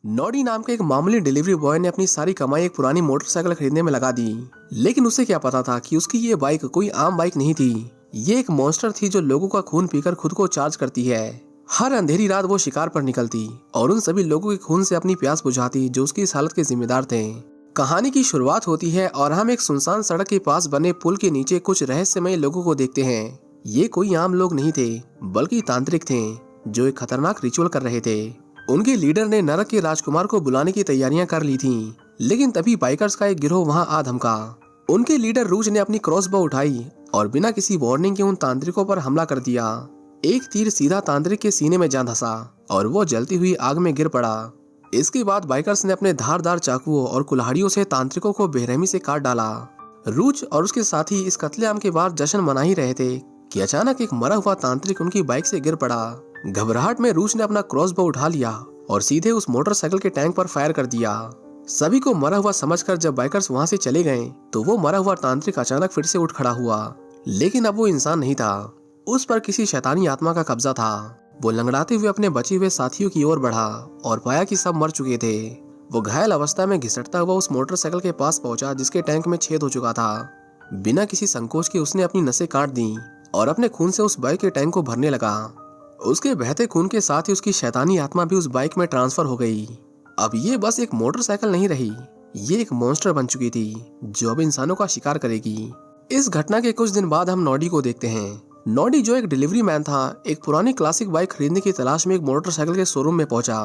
Noddy नाम के एक मामूली डिलीवरी बॉय ने अपनी सारी कमाई एक पुरानी मोटरसाइकिल खरीदने में लगा दी। लेकिन उसे क्या पता था कि उसकी ये बाइक कोई आम बाइक नहीं थी। ये एक मॉन्स्टर थी जो लोगों का खून पीकर खुद को चार्ज करती है। हर अंधेरी रात वो शिकार पर निकलती और उन सभी लोगों के खून से अपनी प्यास बुझाती जो उसकी इस हालत के जिम्मेदार थे। कहानी की शुरुआत होती है और हम एक सुनसान सड़क के पास बने पुल के नीचे कुछ रहस्यमय लोगों को देखते हैं। ये कोई आम लोग नहीं थे, बल्कि तांत्रिक थे जो एक खतरनाक रिचुअल कर रहे थे। उनके लीडर ने नरक के राजकुमार को बुलाने की तैयारियां कर ली थीं, लेकिन तभी बाइकर्स का एक गिरोह वहां आ धमका। उनके लीडर रूज ने अपनी क्रॉसबो उठाई और बिना किसी वार्निंग के उन तांत्रिकों पर हमला कर दिया। एक तीर सीधा तांत्रिक के सीने में जा धंसा और वो जलती हुई आग में गिर पड़ा। इसके बाद बाइकर्स ने अपने धारदार चाकुओं और कुल्हाड़ियों से तांत्रिकों को बेरहमी से काट डाला। रूज और उसके साथी इस कत्लेआम के बाद जश्न मना ही रहे थे कि अचानक एक मरा हुआ तांत्रिक उनकी बाइक से गिर पड़ा। घबराहट में रूज ने अपना क्रॉसबो उठा लिया और सीधे उस मोटरसाइकिल के टैंक पर फायर कर दिया। सभी को मरा हुआ समझकर जब बाइकर्स वहां से चले गए तो वो मरा हुआ तांत्रिक अचानक फिर से उठ खड़ा हुआ। लेकिन अब वो इंसान नहीं था, उस पर किसी शैतानी आत्मा का कब्जा था। वो लंगड़ाते हुए अपने बचे हुए साथियों की ओर बढ़ा और पाया कि सब मर चुके थे। वो घायल अवस्था में घिसटता हुआ उस मोटरसाइकिल के पास पहुंचा जिसके टैंक में छेद हो चुका था। बिना किसी संकोच के उसने अपनी नसें काट दी और अपने खून से उस बाइक के टैंक को भरने लगा। उसके बहते खून के साथ ही उसकी शैतानी आत्मा भी उस बाइक में ट्रांसफर हो गई। अब ये बस एक मोटरसाइकिल नहीं रही, ये एक मॉन्स्टर बन चुकी थी जो अब इंसानों का शिकार करेगी। इस घटना के कुछ दिन बाद हम नॉडी को देखते हैं। नॉडी जो एक डिलीवरी मैन था, एक पुरानी क्लासिक बाइक खरीदने की तलाश में एक मोटरसाइकिल के शोरूम में पहुंचा।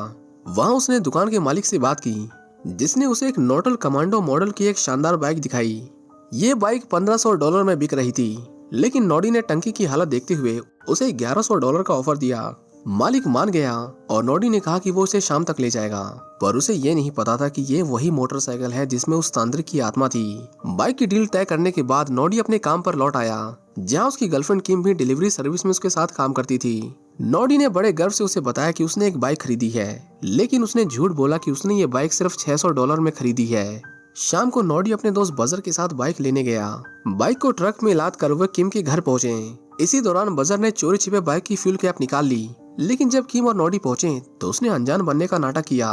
वहां उसने दुकान के मालिक से बात की, जिसने उसे एक नोटल कमांडो मॉडल की एक शानदार बाइक दिखाई। ये बाइक $1500 में बिक रही थी, लेकिन नॉडी ने टंकी की हालत देखते हुए उसे $1100 का ऑफर दिया। मालिक मान गया और नॉडी ने कहा कि वो उसे शाम तक ले जाएगा, पर उसे ये नहीं पता था कि ये वही मोटरसाइकिल है जिसमें उस तांत्रिक की आत्मा थी। बाइक की डील तय करने के बाद नॉडी अपने काम पर लौट आया, जहां उसकी गर्लफ्रेंड किम भी डिलीवरी सर्विस में उसके साथ काम करती थी। नॉडी ने बड़े गर्व से उसे बताया कि उसने एक बाइक खरीदी है, लेकिन उसने झूठ बोला कि उसने ये बाइक सिर्फ $600 में खरीदी है। शाम को नॉडी अपने दोस्त बजर के साथ बाइक लेने गया। बाइक को ट्रक में लाद कर वह किम के घर पहुंचे। इसी दौरान बजर ने चोरी छिपे बाइक की फ्यूल कैप निकाल ली, लेकिन जब किम और नॉडी पहुंचे तो उसने अनजान बनने का नाटक किया।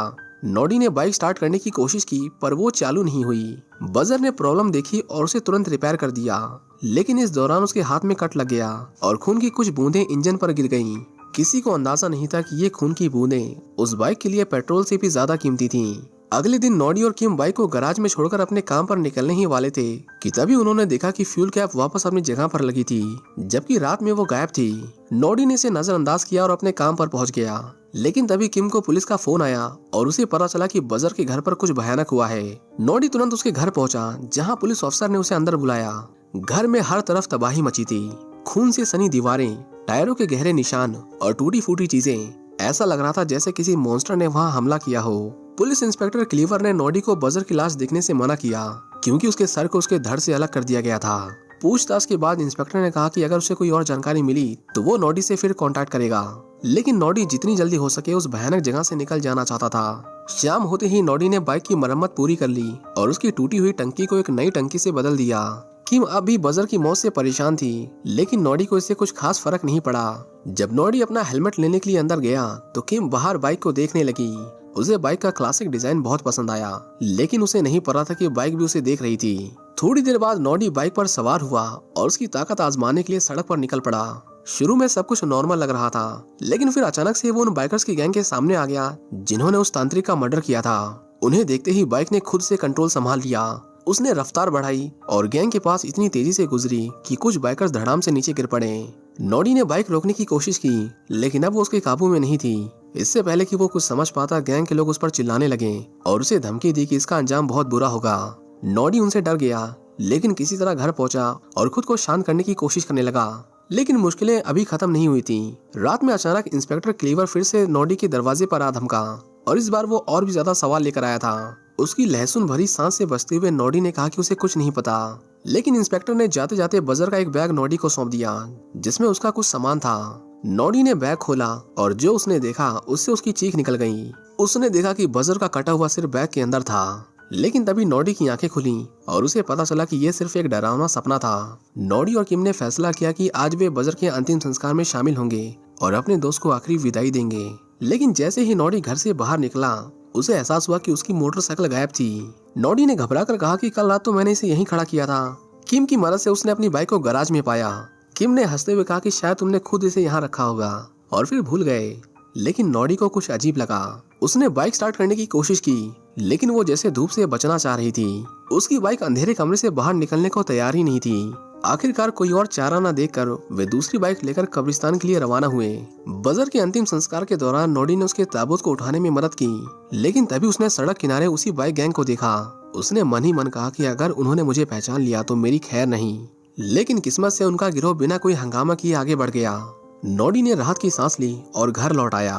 नॉडी ने बाइक स्टार्ट करने की कोशिश की, पर वो चालू नहीं हुई। बजर ने प्रॉब्लम देखी और उसे तुरंत रिपेयर कर दिया, लेकिन इस दौरान उसके हाथ में कट लग गया और खून की कुछ बूंदें इंजन पर गिर गईं। किसी को अंदाजा नहीं था कि ये खून की बूंदें उस बाइक के लिए पेट्रोल से भी ज्यादा कीमती थीं। अगले दिन नॉडी और किम बाइक को गैराज में छोड़कर अपने काम पर निकलने ही वाले थे कि तभी उन्होंने देखा कि फ्यूल कैप वापस अपनी जगह पर लगी थी, जबकि रात में वो गायब थी। नॉडी ने इसे नजरअंदाज किया और अपने काम पर पहुंच गया, लेकिन तभी किम को पुलिस का फोन आया और उसे पता चला कि बजर के घर पर कुछ भयानक हुआ है। नॉडी तुरंत उसके घर पहुंचा, जहां पुलिस ऑफिसर ने उसे अंदर बुलाया। घर में हर तरफ तबाही मची थी, खून से सनी दीवारें, टायरों के गहरे निशान और टूटी फूटी चीजें। ऐसा लग रहा था जैसे किसी मॉन्स्टर ने वहां हमला किया हो। पुलिस इंस्पेक्टर क्लीवर ने नॉडी को बजर की लाश देखने से मना किया, क्योंकि उसके सर को उसके धड़ से अलग कर दिया गया था। पूछताछ के बाद इंस्पेक्टर ने कहा कि अगर उसे कोई और जानकारी मिली तो वो नॉडी से फिर कांटेक्ट करेगा, लेकिन नॉडी जितनी जल्दी हो सके उस भयानक जगह से निकल जाना चाहता था। शाम होते ही नॉडी ने बाइक की मरम्मत पूरी कर ली और उसकी टूटी हुई टंकी को एक नई टंकी से बदल दिया। किम अब भी बजर की मौत से परेशान थी, लेकिन नॉडी को इससे कुछ खास फर्क नहीं पड़ा। जब नॉडी अपना हेलमेट लेने के लिए अंदर गया तो किम बाहर बाइक को देखने लगी। उसे बाइक का क्लासिक डिजाइन बहुत पसंद आया, लेकिन उसे नहीं पता था कि बाइक भी उसे देख रही थी। थोड़ी देर बाद नॉडी बाइक पर सवार हुआ और उसकी ताकत आजमाने के लिए सड़क पर निकल पड़ा। शुरू में सब कुछ नॉर्मल लग रहा था, लेकिन फिर अचानक से वो उन बाइकर्स की गैंग के सामने आ गया जिन्होंने उस तांत्रिक का मर्डर किया था। उन्हें देखते ही बाइक ने खुद से कंट्रोल संभाल लिया। उसने रफ्तार बढ़ाई और गैंग के पास इतनी तेजी से गुजरी कि कुछ बाइकर्स धड़ाम से नीचे गिर पड़े। नॉडी ने बाइक रोकने की कोशिश की, लेकिन अब वो उसके काबू में नहीं थी। इससे पहले कि वो कुछ समझ पाता, गैंग के लोग उस पर चिल्लाने लगे और उसे धमकी दी कि इसका अंजाम बहुत बुरा होगा। नॉडी उनसे डर गया, लेकिन किसी तरह घर पहुंचा और खुद को शांत करने की कोशिश करने लगा। लेकिन मुश्किलें अभी खत्म नहीं हुई थी। रात में अचानक इंस्पेक्टर क्लीवर फिर से नॉडी के दरवाजे पर आ धमका और इस बार वो और भी ज्यादा सवाल लेकर आया था। उसकी लहसुन भरी सांस से बचते हुए नॉडी ने कहा कि उसे कुछ नहीं पता, लेकिन इंस्पेक्टर ने जाते जाते बजर का एक बैग नॉडी को सौंप दिया जिसमें उसका कुछ सामान था। नॉडी ने बैग खोला और जो उसने देखा उससे उसकी चीख निकल गई। उसने देखा कि बजर का कटा हुआ सिर बैग के अंदर था, लेकिन तभी नॉडी की आंखें खुली और उसे पता चला कि यह सिर्फ एक डरावना सपना था। नॉडी और किम ने फैसला किया कि आज वे बजर के अंतिम संस्कार में शामिल होंगे और अपने दोस्त को आखिरी विदाई देंगे। लेकिन जैसे ही नॉडी घर से बाहर निकला, उसे एहसास हुआ कि उसकी मोटरसाइकिल गायब थी। नोडी ने घबराकर कहा कि कल रात तो मैंने इसे यहीं खड़ा किया था। किम की मदद से उसने अपनी बाइक को गैराज में पाया। किम ने हंसते हुए कहा कि शायद तुमने खुद इसे यहाँ रखा होगा और फिर भूल गए। लेकिन नोडी को कुछ अजीब लगा। उसने बाइक स्टार्ट करने की कोशिश की, लेकिन वो जैसे धूप से बचना चाह रही थी। उसकी बाइक अंधेरे कमरे से बाहर निकलने को तैयार ही नहीं थी। आखिरकार कोई और चारा न देखकर वे दूसरी बाइक लेकर कब्रिस्तान के लिए रवाना हुए। बजर के अंतिम संस्कार के दौरान नोडी ने उसके ताबूत को उठाने में मदद की, लेकिन तभी उसने सड़क किनारे उसी बाइक गैंग को देखा। उसने मन ही मन कहा कि अगर उन्होंने मुझे पहचान लिया तो मेरी खैर नहीं। लेकिन किस्मत से उनका गिरोह बिना कोई हंगामा किए आगे बढ़ गया। नोडी ने राहत की सांस ली और घर लौट आया।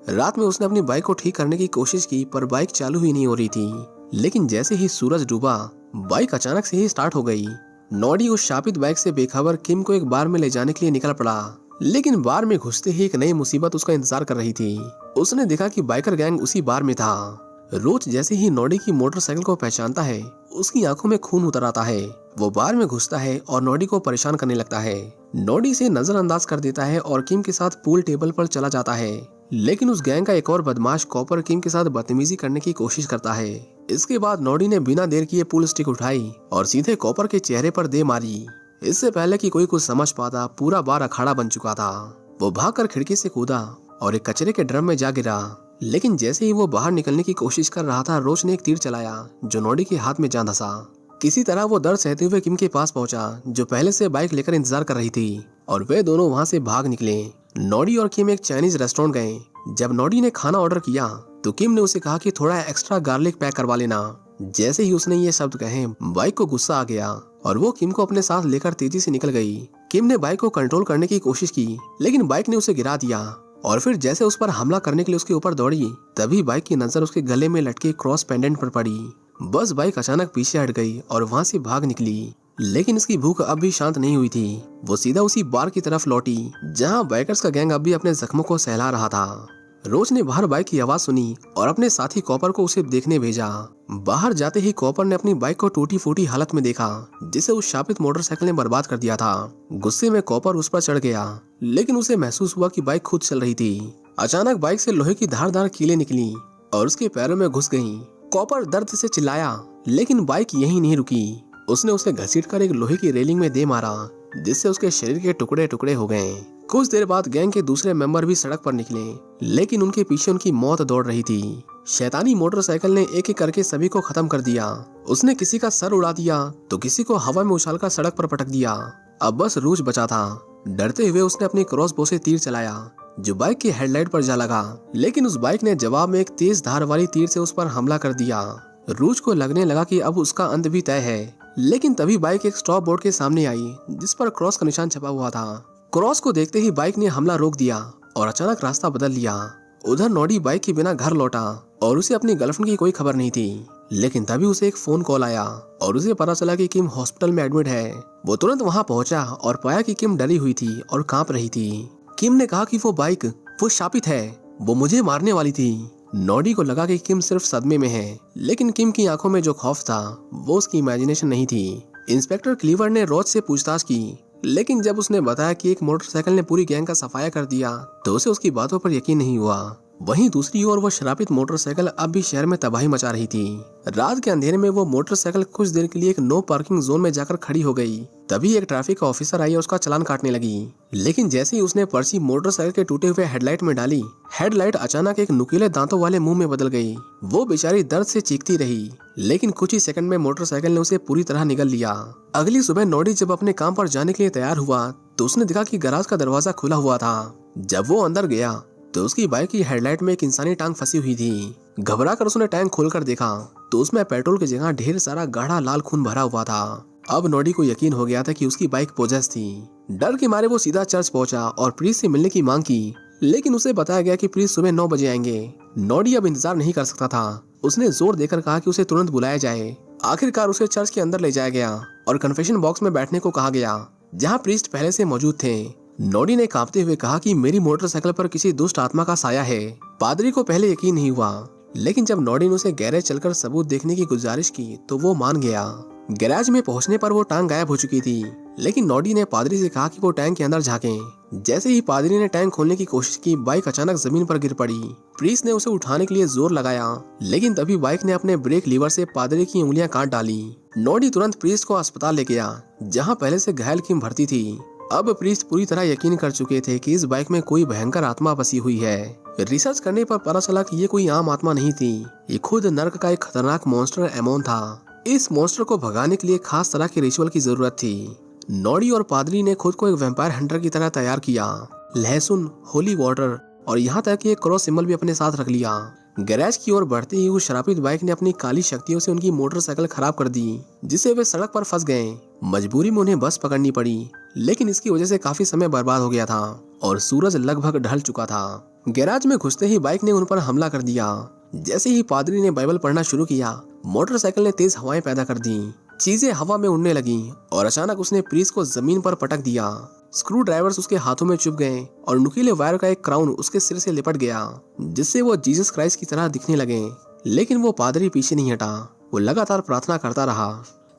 रात में उसने अपनी बाइक को ठीक करने की कोशिश की, पर बाइक चालू ही नहीं हो रही थी। लेकिन जैसे ही सूरज डूबा, बाइक अचानक से ही स्टार्ट हो गई। नोडी उस शापित बाइक से बेखबर किम को एक बार में ले जाने के लिए निकल पड़ा। लेकिन बार में घुसते ही एक नई मुसीबत उसका इंतजार कर रही थी। उसने देखा कि बाइकर गैंग उसी बार में था। रोज जैसे ही नोडी की मोटरसाइकिल को पहचानता है, उसकी आंखों में खून उतर आता है। वो बार में घुसता है और नोडी को परेशान करने लगता है। नोडी से नजरअंदाज कर देता है और किम के साथ पूल टेबल पर चला जाता है। लेकिन उस गैंग का एक और बदमाश कॉपर किम के साथ बदतमीजी करने की कोशिश करता है। इसके बाद नोडी ने बिना देर किए पूल स्टिक उठाई और सीधे कॉपर के चेहरे पर दे मारी। इससे पहले कि कोई कुछ समझ पाता, पूरा बार अखाड़ा बन चुका था। वो भागकर खिड़की से कूदा और एक कचरे के ड्रम में जा गिरा। लेकिन जैसे ही वो बाहर निकलने की कोशिश कर रहा था, रोच ने एक तीर चलाया जो नोडी के हाथ में जा धंसा। किसी तरह वो दर्द सहते हुए किम के पास पहुंचा, जो पहले से बाइक लेकर इंतजार कर रही थी, और वे दोनों वहां से भाग निकले। नोडी और किम एक चाइनीज रेस्टोरेंट गए। जब नोडी ने खाना ऑर्डर किया तो किम ने उसे कहा कि थोड़ा एक्स्ट्रा गार्लिक पैक करवा लेना। जैसे ही उसने ये शब्द कहे, बाइक को गुस्सा आ गया और वो किम को अपने साथ लेकर तेजी से निकल गई। किम ने बाइक को कंट्रोल करने की कोशिश की, लेकिन बाइक ने उसे गिरा दिया और फिर जैसे उस पर हमला करने के लिए उसके ऊपर दौड़ी, तभी बाइक की नजर उसके गले में लटके क्रॉस पेंडेंट पर पड़ी। बस बाइक अचानक पीछे हट गई और वहां से भाग निकली। लेकिन इसकी भूख अब भी शांत नहीं हुई थी। वो सीधा उसी बार की तरफ लौटी जहां बाइकर्स का गैंग अब भी अपने जख्मों को सहला रहा था। रोज ने बाहर बाइक की आवाज सुनी और अपने साथी कॉपर को उसे देखने भेजा। बाहर जाते ही कॉपर ने अपनी बाइक को टूटी फूटी हालत में देखा, जिसे उस शापित मोटरसाइकिल ने बर्बाद कर दिया था। गुस्से में कॉपर उस पर चढ़ गया, लेकिन उसे महसूस हुआ कि बाइक खुद चल रही थी। अचानक बाइक से लोहे की धारदार कीलें निकली और उसके पैरों में घुस गईं। कॉपर दर्द से चिल्लाया, लेकिन बाइक यहीं नहीं रुकी। उसने उसे घसीटकर एक लोहे की रेलिंग में दे मारा, जिससे उसके शरीर के टुकड़े टुकड़े हो गए। कुछ देर बाद गैंग के दूसरे मेंबर भी सड़क पर निकले, लेकिन उनके पीछे उनकी मौत दौड़ रही थी। शैतानी मोटरसाइकिल ने एक एक करके सभी को खत्म कर दिया। उसने किसी का सर उड़ा दिया तो किसी को हवा में उछालकर सड़क पर पटक दिया। अब बस रूज बचा था। डरते हुए उसने अपनी क्रॉसबो से तीर चलाया, जो बाइक की हेडलाइट पर जा लगा, लेकिन उस बाइक ने जवाब में एक तेज धार वाली तीर से उस पर हमला कर दिया। रूज को लगने लगा कि अब उसका अंत भी तय है, लेकिन तभी बाइक एक स्टॉप बोर्ड के सामने आई, जिस पर क्रॉस का निशान छपा हुआ था। क्रॉस को देखते ही बाइक ने हमला रोक दिया और अचानक रास्ता बदल लिया। उधर नोडी बाइक के बिना घर लौटा और उसे अपनी गर्लफ्रेंड की कोई खबर नहीं थी। लेकिन तभी उसे एक फोन कॉल आया और उसे पता चला कि किम हॉस्पिटल में एडमिट है। वो तुरंत वहां पहुंचा और पाया कि किम डरी हुई थी और कांप रही थी। किम ने कहा कि वो बाइक वो शापित है, वो मुझे मारने वाली थी। नोडी को लगा कि किम सिर्फ सदमे में है, लेकिन किम की आंखों में जो खौफ था वो उसकी इमेजिनेशन नहीं थी। इंस्पेक्टर क्लीवर ने रोज से पूछताछ की, लेकिन जब उसने बताया कि एक मोटरसाइकिल ने पूरी गैंग का सफाया कर दिया तो उसे उसकी बातों पर यकीन नहीं हुआ। वहीं दूसरी ओर वो शराबित मोटरसाइकिल अब भी शहर में तबाही मचा रही थी। रात के अंधेरे में वो मोटरसाइकिल कुछ देर के लिए एक नो पार्किंग जोन में जाकर खड़ी हो गई। तभी एक ट्रैफिक ऑफिसर आई और उसका चालान काटने लगी, लेकिन जैसे ही उसने पर्ची मोटरसाइकिल के टूटे हुए हेडलाइट में डाली, हेडलाइट अचानक एक नुकीले दांतों वाले मुंह में बदल गई। वो बेचारी दर्द से चीखती रही, लेकिन कुछ ही सेकंड में मोटरसाइकिल ने उसे पूरी तरह निगल लिया। अगली सुबह नोडी जब अपने काम पर जाने के लिए तैयार हुआ तो उसने देखा कि गैराज का दरवाजा खुला हुआ था। जब वो अंदर गया तो उसकी बाइक की हेडलाइट में एक इंसानी टांग फंसी हुई थी। घबरा कर उसने टैंक खोलकर देखा तो उसमें पेट्रोल की जगह ढेर सारा गाढ़ा लाल खून भरा हुआ था। अब नोडी को यकीन हो गया था कि उसकी बाइक पोजेस थी। डर के मारे वो सीधा चर्च पहुंचा और प्रीस्ट से मिलने की मांग की, लेकिन उसे बताया गया कि प्रीस्ट सुबह 9 बजे आएंगे। नोडी अब इंतजार नहीं कर सकता था। उसने जोर देकर कहा कि उसे तुरंत बुलाया जाए। आखिरकार उसे चर्च के अंदर ले जाया गया और कन्फेशन बॉक्स में बैठने को कहा गया, जहाँ प्रीस्ट पहले से मौजूद थे। नोडी ने कांपते हुए कहा कि मेरी मोटरसाइकिल पर किसी दुष्ट आत्मा का साया है। पादरी को पहले यकीन नहीं हुआ, लेकिन जब नोडी ने उसे गैरेज चलकर सबूत देखने की गुजारिश की तो वो मान गया। गैराज में पहुंचने पर वो टांग गायब हो चुकी थी, लेकिन नोडी ने पादरी से कहा कि वो टैंक के अंदर झांकें। जैसे ही पादरी ने टैंक खोलने की कोशिश की, बाइक अचानक जमीन पर गिर पड़ी। प्रीस्ट ने उसे उठाने के लिए जोर लगाया, लेकिन तभी बाइक ने अपने ब्रेक लीवर से पादरी की उंगलियां काट डाली। नॉडी तुरंत प्रीस्ट को अस्पताल ले गया, जहां पहले से घायल किम भर्ती थी। अब प्रीस्ट पूरी तरह यकीन कर चुके थे कि इस बाइक में कोई भयंकर आत्मा बसी हुई है। रिसर्च करने पर पता चला कि ये कोई आम आत्मा नहीं थी, ये खुद नर्क का एक खतरनाक मॉन्स्टर एमोन था। इस मॉन्स्टर को भगाने के लिए खास तरह के रिचुअल की जरूरत थी। नॉडी और पादरी ने खुद को एक वैम्पायर हंटर की तरह तैयार किया। लहसुन, होली वाटर और यहाँ तक कि एक क्रॉस सिंबल भी अपने साथ रख लिया। गैरेज की ओर बढ़ते ही उस शराबित बाइक ने अपनी काली शक्तियों से उनकी मोटरसाइकिल खराब कर दी, जिससे वे सड़क पर फंस गए। मजबूरी में उन्हें बस पकड़नी पड़ी, लेकिन इसकी वजह से काफी समय बर्बाद हो गया था और सूरज लगभग ढल चुका था। गैराज में घुसते ही बाइक ने उन पर हमला कर दिया। जैसे ही पादरी ने बाइबल पढ़ना शुरू किया, मोटरसाइकिल ने तेज हवाएं पैदा कर दी। चीजें हवा में उड़ने लगी और अचानक उसने प्रीस्ट को जमीन पर पटक दिया। स्क्रू ड्राइवर्स उसके हाथों में चुभ गए और नुकीले वायर का एक क्राउन उसके सिर से लिपट गया, जिससे वो जीसस क्राइस्ट की तरह दिखने लगे। लेकिन वो पादरी पीछे नहीं हटा, वो लगातार प्रार्थना करता रहा।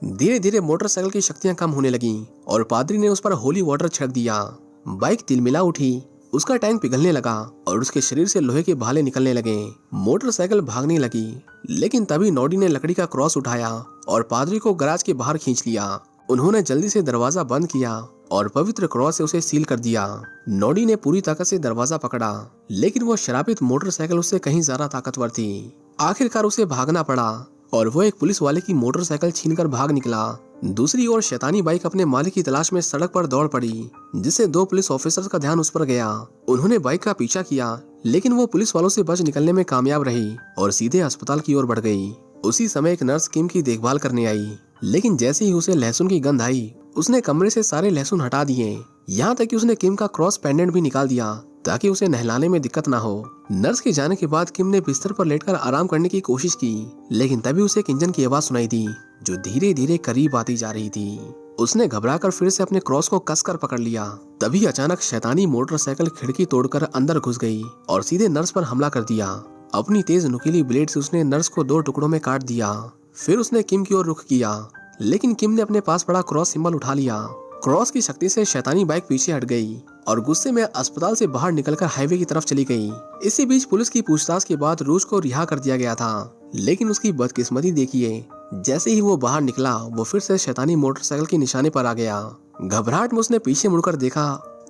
धीरे धीरे मोटरसाइकिल की शक्तियां कम होने लगी और पादरी ने उस पर होली वाटर छिड़क दिया। बाइक तिलमिला उठी, उसका टैंक पिघलने लगा और उसके शरीर से लोहे के भाले निकलने लगे। मोटरसाइकिल भागने लगी, लेकिन तभी नॉडी ने लकड़ी का क्रॉस उठाया और पादरी को गैराज के बाहर खींच लिया। उन्होंने जल्दी से दरवाजा बंद किया और पवित्र क्रॉस से उसे सील कर दिया। नॉडी ने पूरी ताकत से दरवाजा पकड़ा, लेकिन वो शराबित मोटरसाइकिल उससे कहीं ज्यादा ताकतवर थी। आखिरकार उसे भागना पड़ा और वो एक पुलिस वाले की मोटरसाइकिल छीनकर भाग निकला। दूसरी ओर शैतानी बाइक अपने मालिक की तलाश में सड़क पर दौड़ पड़ी, जिससे 2 पुलिस ऑफिसर्स का ध्यान उस पर गया। उन्होंने बाइक का पीछा किया, लेकिन वो पुलिस वालों से बच निकलने में कामयाब रही और सीधे अस्पताल की ओर बढ़ गई। उसी समय एक नर्स किम की देखभाल करने आई, लेकिन जैसे ही उसे लहसुन की गंध आई, उसने कमरे से सारे लहसुन हटा दिए। यहाँ तक कि उसने किम का क्रॉस पेंडेंट भी निकाल दिया ताकि उसे नहलाने में दिक्कत ना हो। नर्स के जाने के बाद किम ने बिस्तर पर लेटकर आराम करने की कोशिश की, लेकिन तभी उसे एक इंजन की आवाज सुनाई दी जो धीरे धीरे करीब आती जा रही थी। उसने घबराकर फिर से अपने क्रॉस को कसकर पकड़ लिया। तभी अचानक शैतानी मोटरसाइकिल खिड़की तोड़कर अंदर घुस गई और सीधे नर्स पर हमला कर दिया। अपनी तेज नुकीली ब्लेड से उसने नर्स को 2 टुकड़ों में काट दिया। फिर उसने किम की ओर रुख किया, लेकिन किम ने अपने पास पड़ा क्रॉस सिंबल उठा लिया। क्रॉस की शक्ति से शैतानी बाइक पीछे हट गई और गुस्से में अस्पताल से बाहर निकलकर हाईवे की तरफ चली गई। इसी बीच पुलिस की पूछताछ के बाद रूज को रिहा कर दिया गया था, लेकिन उसकी बदकिस्मती देखिए, जैसे ही वो बाहर निकला वो फिर से शैतानी मोटरसाइकिल के निशाने पर आ गया। घबराहट में उसने पीछे मुड़कर देखा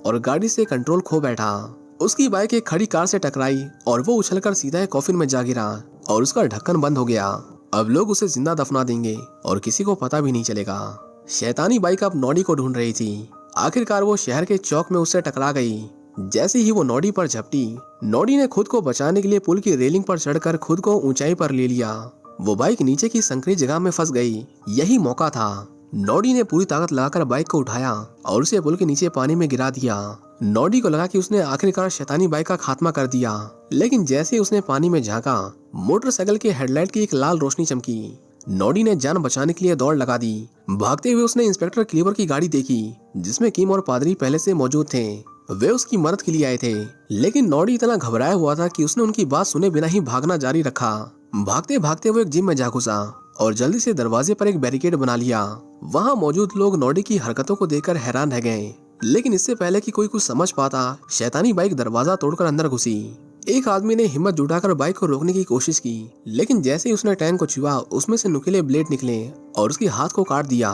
और गाड़ी से कंट्रोल खो बैठा। उसकी बाइक एक खड़ी कार से टकराई और वो उछलकर सीधा एक कॉफिन में जा गिरा और उसका ढक्कन बंद हो गया। अब लोग उसे जिंदा दफना देंगे और किसी को पता भी नहीं चलेगा। शैतानी बाइक अब नॉडी को ढूंढ रही थी। आखिरकार वो शहर के चौक में उससे टकरा गई। जैसे ही वो नॉडी पर झपटी, नॉडी ने खुद को बचाने के लिए पुल की रेलिंग पर चढ़कर खुद को ऊंचाई पर ले लिया। वो बाइक नीचे की संकरी जगह में फंस गई। यही मौका था। नॉडी ने पूरी ताकत लगाकर बाइक को उठाया और उसे पुल के नीचे पानी में गिरा दिया। नॉडी को लगा कि उसने आखिरकार शैतानी बाइक का खात्मा कर दिया, लेकिन जैसे ही उसने पानी में झांका, मोटरसाइकिल के हेडलाइट की एक लाल रोशनी चमकी। नॉडी ने जान बचाने के लिए दौड़ लगा दी। भागते हुए उसने इंस्पेक्टर क्लीवर की गाड़ी देखी, जिसमें किम और पादरी पहले से मौजूद थे। वे उसकी मदद के लिए आए थे, लेकिन नॉडी इतना घबराया हुआ था कि उसने उनकी बात सुने बिना ही भागना जारी रखा। भागते भागते वो एक जिम में जा घुसा और जल्दी से दरवाजे पर एक बैरिकेड बना लिया। वहाँ मौजूद लोग नॉडी की हरकतों को देखकर हैरान रह गए, लेकिन इससे पहले कि कोई कुछ समझ पाता, शैतानी बाइक दरवाजा तोड़कर अंदर घुसी। एक आदमी ने हिम्मत जुटाकर बाइक को रोकने की कोशिश की, लेकिन जैसे ही उसने टैंक को छुआ, उसमें से नुकीले ब्लेड निकले और उसके हाथ को काट दिया।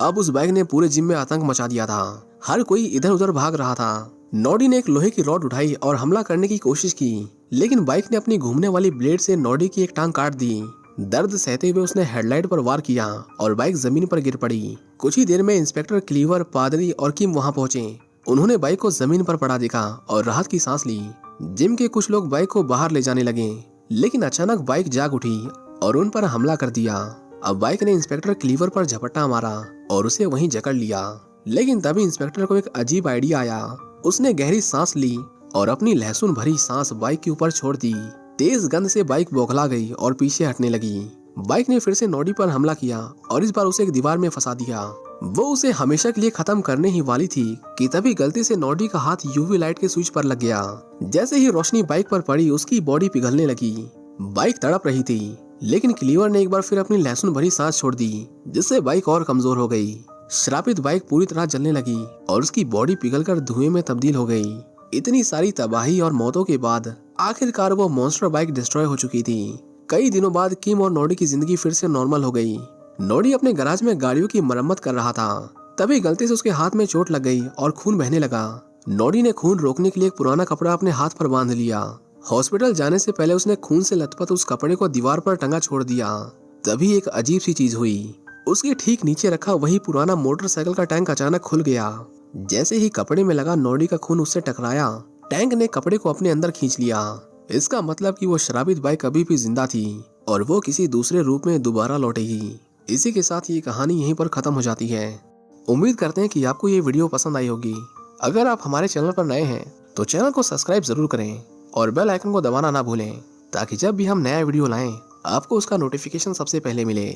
अब उस बाइक ने पूरे जिम में आतंक मचा दिया था। हर कोई इधर उधर भाग रहा था। नॉडी ने एक लोहे की रॉड उठाई और हमला करने की कोशिश की, लेकिन बाइक ने अपनी घूमने वाली ब्लेड से नॉडी की एक टांग काट दी। दर्द सहते हुए उसने हेडलाइट पर वार किया और बाइक जमीन पर गिर पड़ी। कुछ ही देर में इंस्पेक्टर क्लीवर, पादरी और किम वहां पहुंचे। उन्होंने बाइक को जमीन पर पड़ा देखा और राहत की सांस ली। जिम के कुछ लोग बाइक को बाहर ले जाने लगे, लेकिन अचानक बाइक जाग उठी और उन पर हमला कर दिया। अब बाइक ने इंस्पेक्टर क्लीवर पर झपट्टा मारा और उसे वहीं जकड़ लिया, लेकिन तभी इंस्पेक्टर को एक अजीब आइडिया आया। उसने गहरी सांस ली और अपनी लहसुन भरी सांस बाइक के ऊपर छोड़ दी। तेज गंध से बाइक बौखला गई और पीछे हटने लगी। बाइक ने फिर से नॉडी पर हमला किया और इस बार उसे एक दीवार में फंसा दिया। वो उसे हमेशा के लिए खत्म करने ही वाली थी कि तभी गलती से नॉडी का हाथ यूवी लाइट के स्विच पर लग गया। जैसे ही रोशनी बाइक पर पड़ी, उसकी बॉडी पिघलने लगी। बाइक तड़प रही थी, लेकिन क्लीवर ने एक बार फिर अपनी लहसुन भरी सांस छोड़ दी, जिससे बाइक और कमजोर हो गई। श्रापित बाइक पूरी तरह जलने लगी और उसकी बॉडी पिघलकर धुएं में तब्दील हो गई। इतनी सारी तबाही और मौतों के बाद आखिरकार वो मॉन्स्टर बाइक डिस्ट्रॉय हो चुकी थी। कई दिनों बाद किम और नोडी की जिंदगी फिर से नॉर्मल हो गई। नोडी अपने गैराज में गाड़ियों की मरम्मत कर रहा था, तभी गलती से उसके हाथ में चोट लग गई और खून बहने लगा। नोडी ने खून रोकने के लिए एक पुराना कपड़ा अपने हाथ पर बांध लिया। हॉस्पिटल जाने से पहले उसने खून से लथपथ उस कपड़े को दीवार पर टंगा छोड़ दिया। तभी एक अजीब सी चीज हुई। उसके ठीक नीचे रखा वही पुराना मोटरसाइकिल का टैंक अचानक खुल गया। जैसे ही कपड़े में लगा नोडी का खून उससे टकराया, टैंक ने कपड़े को अपने अंदर खींच लिया। इसका मतलब कि वो श्रापित बाइक अभी भी जिंदा थी और वो किसी दूसरे रूप में दोबारा लौटेगी। इसी के साथ ये कहानी यहीं पर खत्म हो जाती है। उम्मीद करते हैं कि आपको ये वीडियो पसंद आई होगी। अगर आप हमारे चैनल पर नए हैं तो चैनल को सब्सक्राइब जरूर करें और बेल आइकन को दबाना ना भूलें, ताकि जब भी हम नया वीडियो लाएं आपको उसका नोटिफिकेशन सबसे पहले मिले।